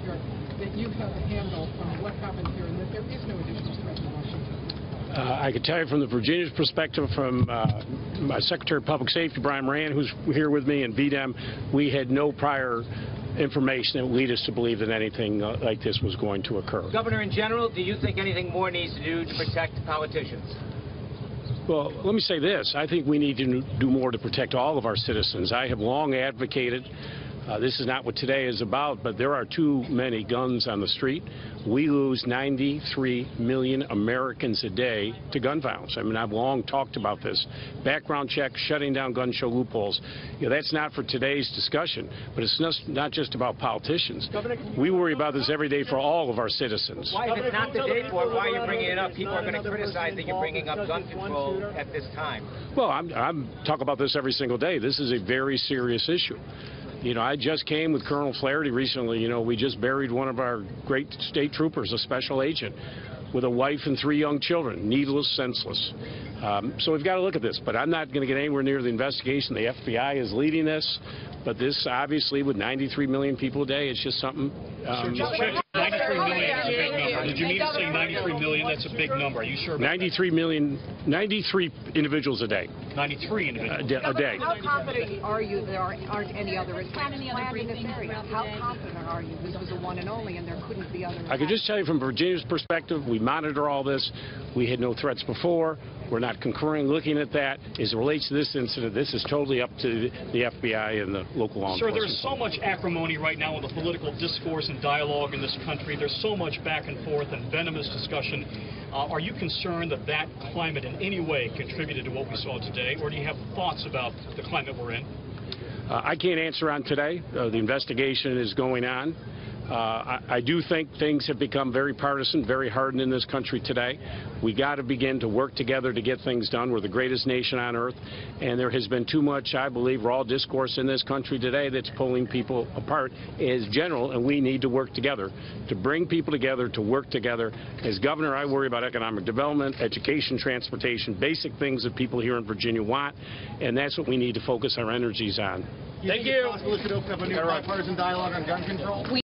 here that you have a handle from what happens here and that there is no additional threat in Washington? I can tell you from the Virginia's perspective, from my Secretary of Public Safety, Brian Moran, who's here with me, and VDEM, we had no prior information that would lead us to believe that anything like this was going to occur. Governor, in general, do you think anything more needs to do to protect politicians? Well, let me say this. I think we need to do more to protect all of our citizens. I have long advocated, this is not what today is about, but there are too many guns on the street. We lose 93 million Americans a day to gun violence. I mean, I've long talked about this. Background checks, shutting down gun show loopholes. You know, that's not for today's discussion, but it's not just about politicians. We worry about this every day for all of our citizens. Why, if it's not the day for it, why are you bringing it up? People are going to criticize that you're bringing up gun control at this time. Well, I'm talking about this every single day. This is a very serious issue. You know, I just came with Colonel Flaherty recently. You know, we just buried one of our great state troopers, a special agent, with a wife and 3 young children, needless, senseless. So we've got to look at this. But I'm not going to get anywhere near the investigation. The FBI is leading this. But this, obviously, with 93 million people a day, it's just something. Just check. 93 million is a big number. Did you mean to say 93 million? That's a big number. Are you sure about 93 that? million, 93 individuals a day. 93 individuals a day. How confident are you there aren't any other planned in this area? How confident are you this was a one and only and there couldn't be others? I can just tell you from Virginia's perspective, we monitor all this. We had no threats before. We're not concurring looking at that. As it relates to this incident, this is totally up to the FBI and the local law enforcement. Sir, there's so much acrimony right now in the political discourse and dialogue in this country. There's so much back and forth and venomous discussion. Are you concerned that that climate in any way contributed to what we saw today, or do you have thoughts about the climate we're in? I can't answer on today. The investigation is going on. I do think things have become very partisan, very hardened in this country today. We got to begin to work together to get things done. We're the greatest nation on earth, and there has been too much, I believe, raw discourse in this country today that's pulling people apart as general, and we need to work together to bring people together, to work together. As governor, I worry about economic development, education, transportation, basic things that people here in Virginia want, and that's what we need to focus our energies on. Thank you. Is it possible to open up a new bipartisan dialogue on gun control?